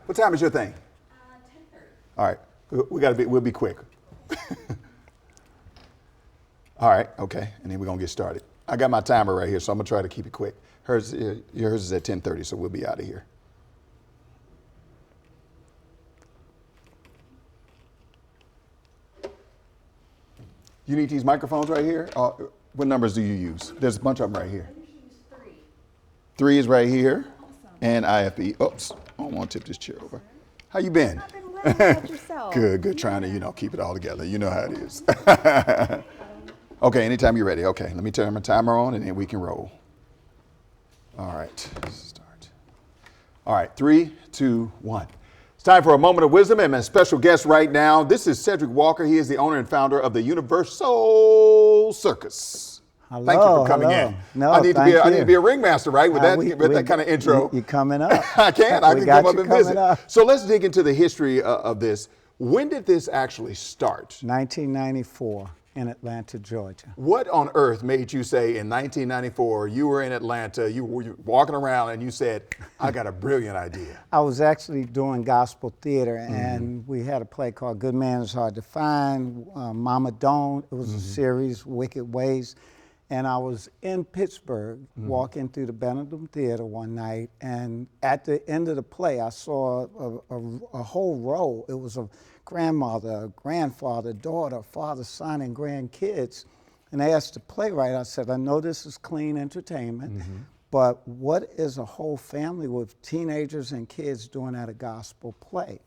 What time is your thing? 10:30. All right, we'll be quick. All right, okay, and then we're gonna get started. I got my timer right here, so I'm gonna try to keep it quick. Yours is at 10:30, so we'll be out of here. You need these microphones right here? What numbers do you use? There's a bunch of them right here. I usually use 3. 3 is right here, Awesome. and IFB. Oops, I don't want to tip this chair over. How you been? I've been well. How about yourself? Good. Trying to, keep it all together. You know how it is. Okay, anytime you're ready. Okay, let me turn my timer on, and then we can roll. All right, start. All right, 3, 2, 1. It's time for a moment of wisdom, and my special guest right now, this is Cedric Walker. He is the owner and founder of the Universoul Circus. Hello, Thank you for coming in. No, I need to be a ringmaster, right? With that kind of intro. You're coming up. I can come up and visit. Up. So let's dig into the history of this. When did this actually start? 1994 in Atlanta, Georgia. What on earth made you say in 1994, you were in Atlanta, you were walking around and you said, I got a brilliant idea? I was actually doing gospel theater, and we had a play called Good Man is Hard to Find, Mama Don't. It was a series, Wicked Ways. And I was in Pittsburgh walking through the Benedum Theater one night, and at the end of the play, I saw a whole row. It was a grandmother, grandfather, daughter, father, son, and grandkids. And I asked the playwright, I said, I know this is clean entertainment, but what is a whole family with teenagers and kids doing at a gospel play?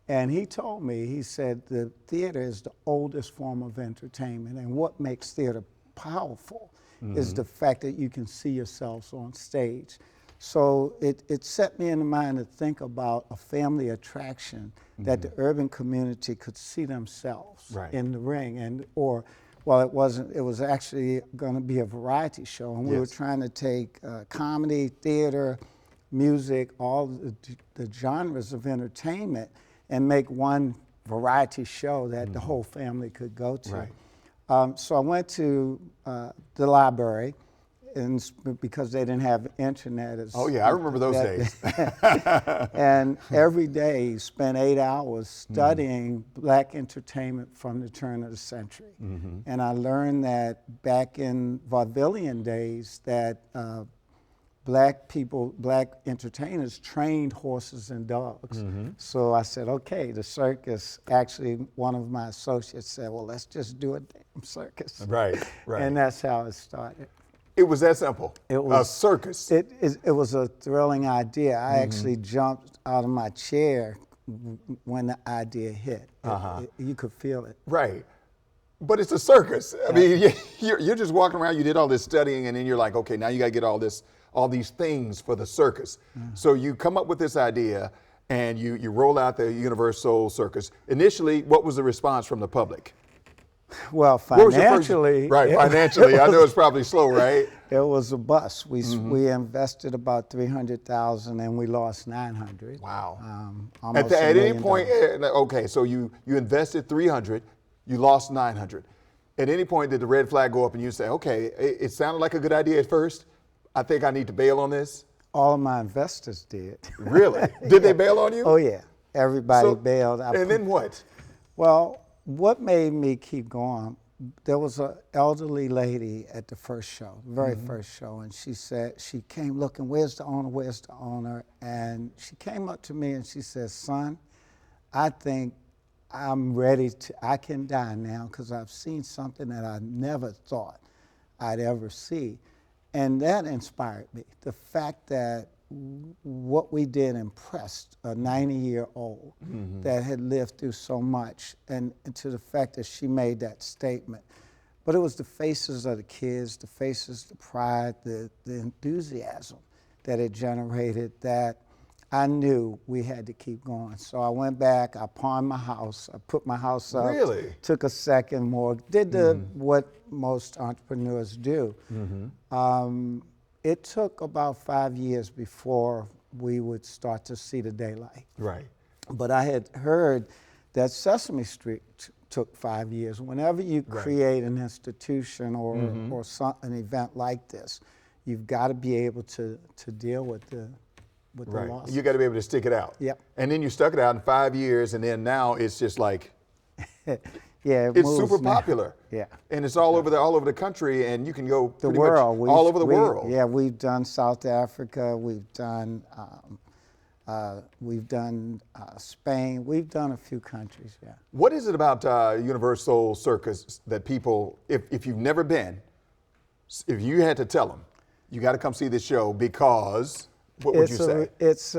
And he told me, he said, the theater is the oldest form of entertainment, and what makes theater powerful is the fact that you can see yourselves on stage. So it set me in the mind to think about a family attraction that the urban community could see themselves in the ring, and it was actually going to be a variety show, and we were trying to take comedy, theater, music, all the genres of entertainment, and make one variety show that the whole family could go to. Right. So I went to the library, and because they didn't have internet. Oh yeah, I remember those days. And every day spent 8 hours studying black entertainment from the turn of the century. And I learned that back in vaudevillian days that black entertainers trained horses and dogs. So I said, okay, the circus, actually one of my associates said, well, let's just do a damn circus. Right. And that's how it started. It was that simple. It was a circus. It was a thrilling idea. I actually jumped out of my chair when the idea hit. You could feel it. Right. But it's a circus. I mean, you're just walking around, you did all this studying, and then you're like, okay, now you got to get all these things for the circus. So you come up with this idea, and you roll out the Universoul Circus. Initially, what was the response from the public? Well, financially, financially, I know it's probably slow, right? It was a bust. We invested about $300,000 and we lost $900. Wow. Almost At $1 any million. point, okay, so you invested $300, you lost $900. At any point, did the red flag go up and you say, okay, it sounded like a good idea at first. I think I need to bail on this? All of my investors did. Really? Did they bail on you? Oh yeah, everybody bailed. Then what? Well, what made me keep going, there was an elderly lady at the first show, very first show, and she said, she came looking, where's the owner? And she came up to me and she said, son, I think I'm ready I can die now because I've seen something that I never thought I'd ever see. And that inspired me. The fact that what we did impressed a 90-year-old that had lived through so much, and to the fact that she made that statement. But it was the faces of the kids, the faces, the pride, the enthusiasm that it generated that I knew we had to keep going. So I went back, I pawned my house, I put my house up. Really? Took a second mortgage, did what most entrepreneurs do. It took about 5 years before we would start to see the daylight. Right. But I had heard that Sesame Street took 5 years. Whenever you create an institution or an event like this, you've got to be able to deal with the with Right. the loss. You got to be able to stick it out. Yep. And then you stuck it out in 5 years, and then now it's just like Yeah, it it's moves super now. popular. Yeah. And it's all over the country, and you can go The pretty world. much all over the world. Yeah, we've done South Africa. We've done Spain. We've done a few countries. Yeah. What is it about Universoul Circus that people, if you've never been, if you had to tell them, you got to come see this show because, what would you say? It's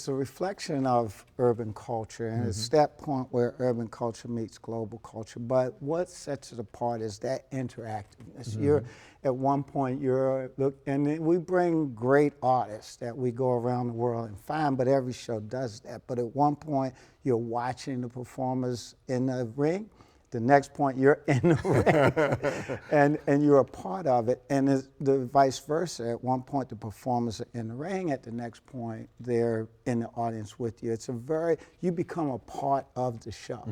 a reflection of urban culture, and it's that point where urban culture meets global culture. But what sets it apart is that interactiveness. You're at one point and then we bring great artists that we go around the world and find, but every show does that. But at one point you're watching the performers in the ring. The next point, you're in the ring, and you're a part of it. And the vice versa. At one point, the performers are in the ring. At the next point, they're in the audience with you. You become a part of the show.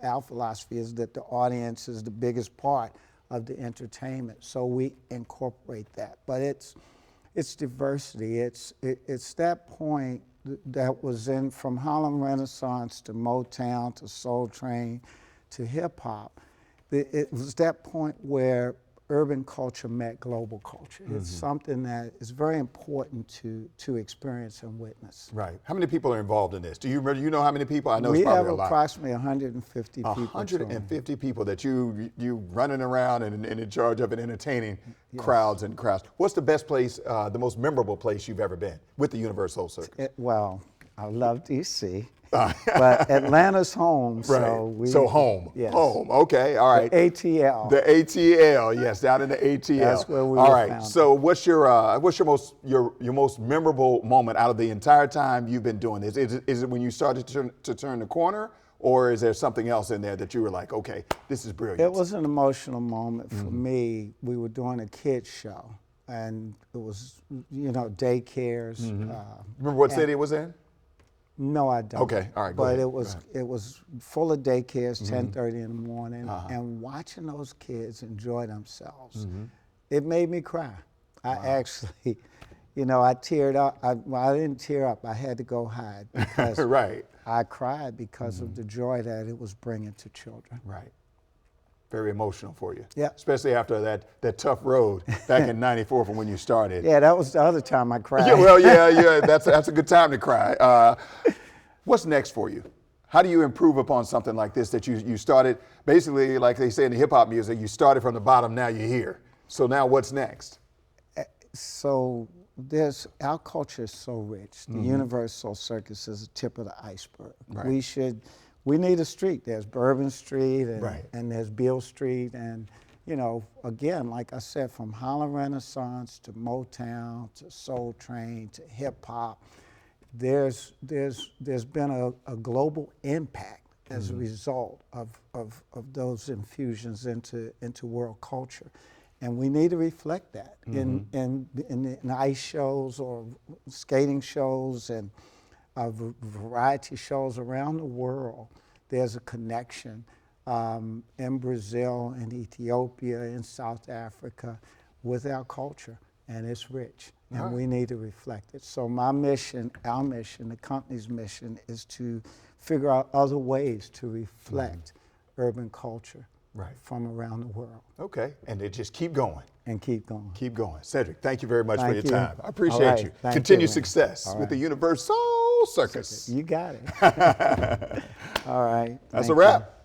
Our philosophy is that the audience is the biggest part of the entertainment. So we incorporate that. But it's diversity. It's that point that was in from Harlem Renaissance to Motown to Soul Train to hip hop. It was that point where urban culture met global culture. It's something that is very important to experience and witness. Right. How many people are involved in this? Do you know how many people? I know We it's have probably a lot. approximately 150 people. 150 people that you running around and in charge of and entertaining crowds and crowds. What's the best place, the most memorable place you've ever been with the Universoul Circus? Well, I love DC. But Atlanta's home, so Right. So home. Yes. Home. Okay. All right. The ATL. The ATL. Yes, down in the ATL. That's where we All were right. founded. So what's your most memorable moment out of the entire time you've been doing this? Is it when you started to turn the corner, or is there something else in there that you were like, okay, this is brilliant? It was an emotional moment for me. We were doing a kids show, and it was, daycares. Remember what city it was in? No, I don't. Okay, all right, go But ahead. it was full of daycares, 10:30 in the morning, and watching those kids enjoy themselves, it made me cry. I actually, I teared up. I didn't tear up. I had to go hide because Right. I cried because of the joy that it was bringing to children. Right. Very emotional for you. Yeah. Especially after that tough road back in '94 from when you started. Yeah, that was the other time I cried. Yeah, well, yeah. That's a good time to cry. What's next for you? How do you improve upon something like this that you started, basically, like they say in the hip hop music, you started from the bottom, now you're here. So now what's next? So our culture is so rich. The Universoul Circus is the tip of the iceberg. Right. We need a street. There's Bourbon Street and, Right. and there's Beale Street, and again, like I said, from Harlem Renaissance to Motown to Soul Train to hip hop, there's been a global impact as a result of those infusions into world culture. And we need to reflect that in ice shows or skating shows and variety shows around the world. There's a connection in Brazil, in Ethiopia, in South Africa with our culture, and it's rich, and we need to reflect it. So my mission, our mission, the company's mission is to figure out other ways to reflect urban culture from around the world. Okay, and they just keep going. And keep going. Keep going. Cedric, thank you very much for Thank your you. time. I appreciate All right. you. Thank Continued you, man. success All with the right. Universoul Circus. You got it. All right. That's Thank a wrap.